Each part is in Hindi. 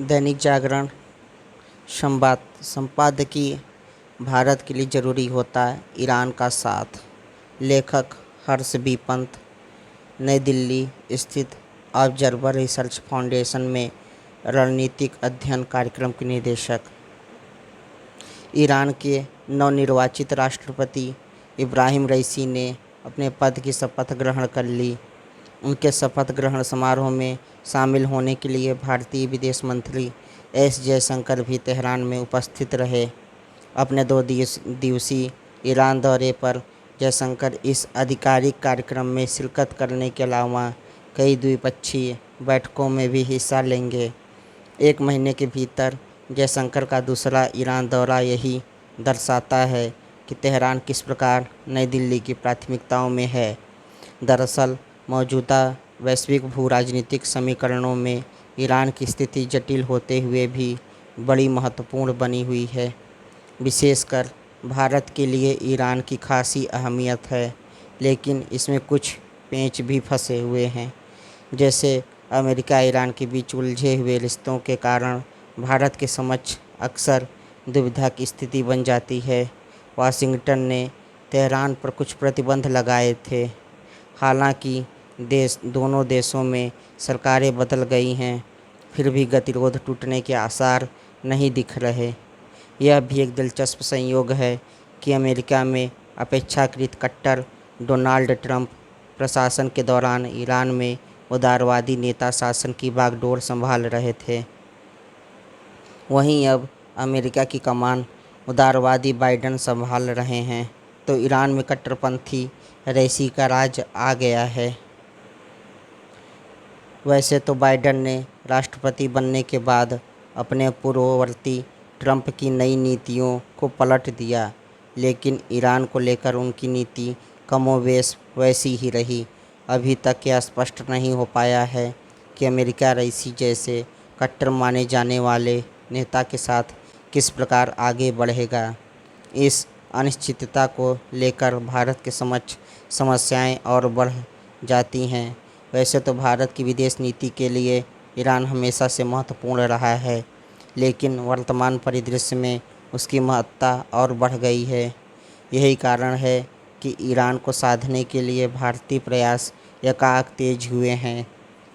दैनिक जागरण संवाद संपादकीय। भारत के लिए ज़रूरी होता है ईरान का साथ। लेखक हर्ष बी पंत, नई दिल्ली स्थित ऑब्जर्वर रिसर्च फाउंडेशन में रणनीतिक अध्ययन कार्यक्रम के निदेशक। ईरान के नवनिर्वाचित राष्ट्रपति इब्राहिम रईसी ने अपने पद की शपथ ग्रहण कर ली। उनके शपथ ग्रहण समारोह में शामिल होने के लिए भारतीय विदेश मंत्री एस जयशंकर भी तेहरान में उपस्थित रहे। अपने 2 दिवसीय ईरान दौरे पर जयशंकर इस आधिकारिक कार्यक्रम में शिरकत करने के अलावा कई द्विपक्षीय बैठकों में भी हिस्सा लेंगे। 1 महीने के भीतर जयशंकर का दूसरा ईरान दौरा यही दर्शाता है कि तेहरान किस प्रकार नई दिल्ली की प्राथमिकताओं में है। दरअसल मौजूदा वैश्विक भू-राजनीतिक समीकरणों में ईरान की स्थिति जटिल होते हुए भी बड़ी महत्वपूर्ण बनी हुई है। विशेषकर भारत के लिए ईरान की खासी अहमियत है, लेकिन इसमें कुछ पेंच भी फंसे हुए हैं। जैसे अमेरिका ईरान के बीच उलझे हुए रिश्तों के कारण भारत के समक्ष अक्सर दुविधा की स्थिति बन जाती है। वाशिंगटन ने तेहरान पर कुछ प्रतिबंध लगाए थे। हालांकि दोनों देशों में सरकारें बदल गई हैं, फिर भी गतिरोध टूटने के आसार नहीं दिख रहे। यह भी एक दिलचस्प संयोग है कि अमेरिका में अपेक्षाकृत कट्टर डोनाल्ड ट्रंप प्रशासन के दौरान ईरान में उदारवादी नेता शासन की बागडोर संभाल रहे थे। वहीं अब अमेरिका की कमान उदारवादी बाइडेन संभाल रहे हैं, तो ईरान में कट्टरपंथी रईसी का राज आ गया है। वैसे तो बाइडेन ने राष्ट्रपति बनने के बाद अपने पूर्ववर्ती ट्रंप की नई नीतियों को पलट दिया, लेकिन ईरान को लेकर उनकी नीति कमोबेश वैसी ही रही। अभी तक यह स्पष्ट नहीं हो पाया है कि अमेरिका रईसी जैसे कट्टर माने जाने वाले नेता के साथ किस प्रकार आगे बढ़ेगा। इस अनिश्चितता को लेकर भारत के समक्ष समस्याएं और बढ़ जाती हैं। वैसे तो भारत की विदेश नीति के लिए ईरान हमेशा से महत्वपूर्ण रहा है, लेकिन वर्तमान परिदृश्य में उसकी महत्ता और बढ़ गई है। यही कारण है कि ईरान को साधने के लिए भारतीय प्रयास एकाएक तेज हुए हैं।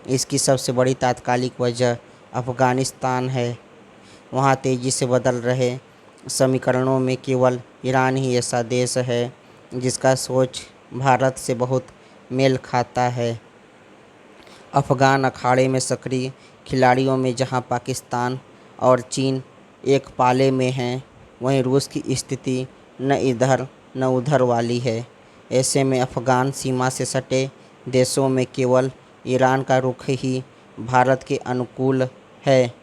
इसकी सबसे बड़ी तात्कालिक वजह अफ़गानिस्तान है। वहाँ तेज़ी से बदल रहे समीकरणों में केवल ईरान ही ऐसा देश है जिसका सोच भारत से बहुत मेल खाता है। अफ़गान अखाड़े में सक्रिय खिलाड़ियों में जहां पाकिस्तान और चीन एक पाले में हैं, वहीं रूस की स्थिति न इधर न उधर वाली है। ऐसे में अफ़गान सीमा से सटे देशों में केवल ईरान का रुख ही भारत के अनुकूल है।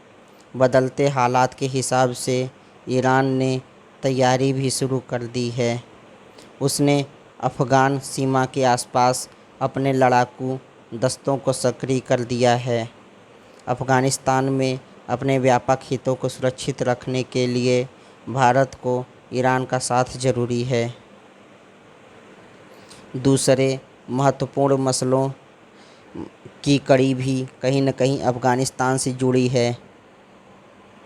बदलते हालात के हिसाब से ईरान ने तैयारी भी शुरू कर दी है। उसने अफ़गान सीमा के आसपास अपने लड़ाकू दस्तों को सक्रिय कर दिया है। अफ़गानिस्तान में अपने व्यापक हितों को सुरक्षित रखने के लिए भारत को ईरान का साथ जरूरी है। दूसरे महत्वपूर्ण मसलों की कड़ी भी कहीं न कहीं अफ़गानिस्तान से जुड़ी है।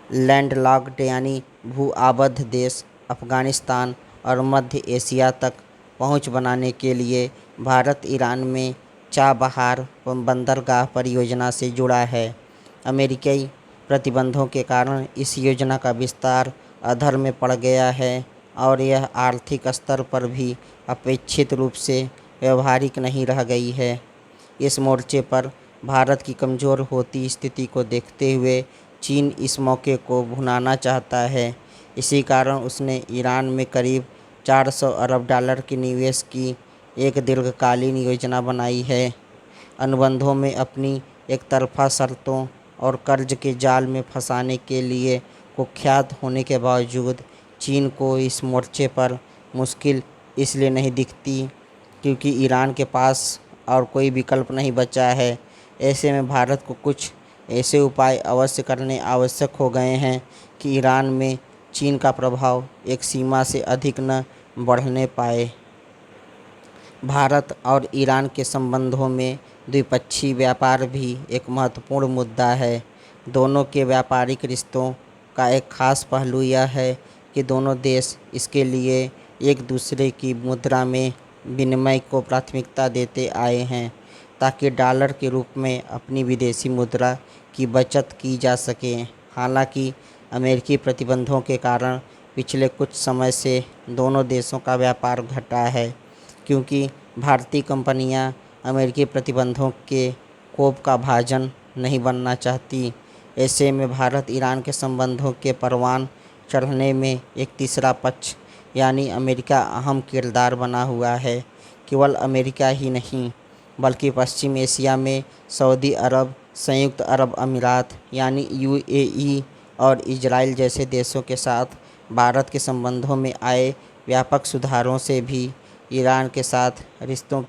लैंडलॉक्ड यानी भू-आबद्ध देश अफ़गानिस्तान और मध्य एशिया तक पहुंच बनाने के लिए भारत ईरान में चाबहार बंदरगाह परियोजना से जुड़ा है। अमेरिकी प्रतिबंधों के कारण इस योजना का विस्तार अधर में पड़ गया है और यह आर्थिक स्तर पर भी अपेक्षित रूप से व्यवहारिक नहीं रह गई है। इस मोर्चे पर भारत की कमज़ोर होती स्थिति को देखते हुए चीन इस मौके को भुनाना चाहता है। इसी कारण उसने ईरान में करीब $400 अरब के निवेश की एक दीर्घकालीन योजना बनाई है। अनुबंधों में अपनी एकतरफा शर्तों और कर्ज के जाल में फंसाने के लिए कुख्यात होने के बावजूद चीन को इस मोर्चे पर मुश्किल इसलिए नहीं दिखती क्योंकि ईरान के पास और कोई विकल्प नहीं बचा है। ऐसे में भारत को कुछ ऐसे उपाय अवश्य करने आवश्यक हो गए हैं कि ईरान में चीन का प्रभाव एक सीमा से अधिक न बढ़ने पाए। भारत और ईरान के संबंधों में द्विपक्षीय व्यापार भी एक महत्वपूर्ण मुद्दा है। दोनों के व्यापारिक रिश्तों का एक खास पहलू यह है कि दोनों देश इसके लिए एक दूसरे की मुद्रा में विनिमय को प्राथमिकता देते आए हैं ताकि डॉलर के रूप में अपनी विदेशी मुद्रा की बचत की जा सके। हालांकि अमेरिकी प्रतिबंधों के कारण पिछले कुछ समय से दोनों देशों का व्यापार घटा है, क्योंकि भारतीय कंपनियां अमेरिकी प्रतिबंधों के कोप का भाजन नहीं बनना चाहती। ऐसे में भारत ईरान के संबंधों के परवान चढ़ने में एक तीसरा पक्ष यानी अमेरिका अहम किरदार बना हुआ है। केवल अमेरिका ही नहीं बल्कि पश्चिम एशिया में सऊदी अरब, संयुक्त अरब अमीरात यानी यूएई और इजराइल जैसे देशों के साथ भारत के संबंधों में आए व्यापक सुधारों से भी ईरान के साथ रिश्तों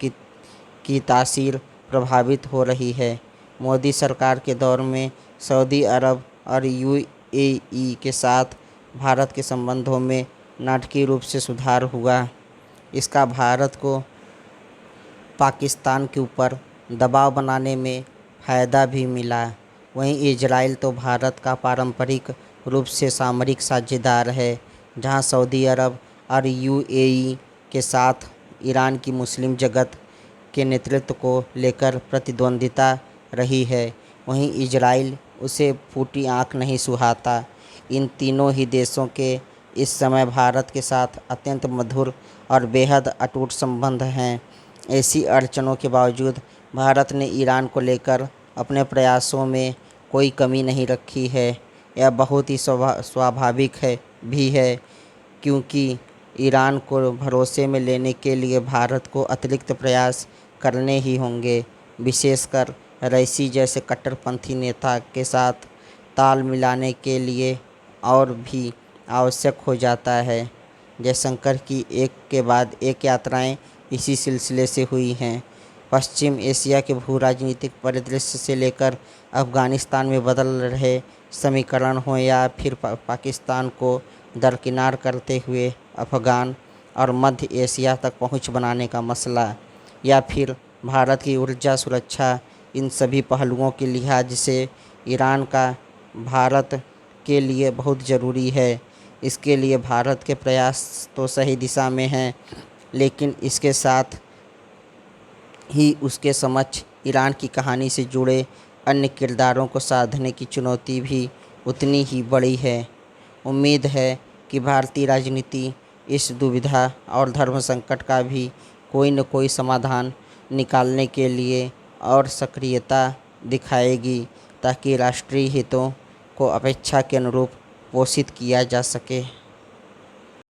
की तासीर प्रभावित हो रही है। मोदी सरकार के दौर में सऊदी अरब और यूएई के साथ भारत के संबंधों में नाटकीय रूप से सुधार हुआ। इसका भारत को पाकिस्तान के ऊपर दबाव बनाने में फ़ायदा भी मिला। वहीं इजराइल तो भारत का पारंपरिक रूप से सामरिक साझेदार है, जहां सऊदी अरब और यूएई के साथ ईरान की मुस्लिम जगत के नेतृत्व को लेकर प्रतिद्वंद्विता रही है। वहीं इजराइल उसे फूटी आंख नहीं सुहाता। इन तीनों ही देशों के इस समय भारत के साथ अत्यंत मधुर और बेहद अटूट संबंध हैं। ऐसी अड़चनों के बावजूद भारत ने ईरान को लेकर अपने प्रयासों में कोई कमी नहीं रखी है। यह बहुत ही स्वाभाविक है, क्योंकि ईरान को भरोसे में लेने के लिए भारत को अतिरिक्त प्रयास करने ही होंगे। विशेषकर रईसी जैसे कट्टरपंथी नेता के साथ ताल मिलाने के लिए और भी आवश्यक हो जाता है। जयशंकर की एक के बाद एक यात्राएं इसी सिलसिले से हुई हैं। पश्चिम एशिया के भू राजनीतिक परिदृश्य से लेकर अफ़गानिस्तान में बदल रहे समीकरण हों या फिर पाकिस्तान को दरकिनार करते हुए अफ़गान और मध्य एशिया तक पहुंच बनाने का मसला, या फिर भारत की ऊर्जा सुरक्षा, इन सभी पहलुओं के लिहाज से ईरान का भारत के लिए बहुत ज़रूरी है। इसके लिए भारत के प्रयास तो सही दिशा में हैं, लेकिन इसके साथ ही उसके समक्ष ईरान की कहानी से जुड़े अन्य किरदारों को साधने की चुनौती भी उतनी ही बड़ी है। उम्मीद है कि भारतीय राजनीति इस दुविधा और धर्म संकट का भी कोई न कोई समाधान निकालने के लिए और सक्रियता दिखाएगी, ताकि राष्ट्रीय हितों को अपेक्षा के अनुरूप पोषित किया जा सके।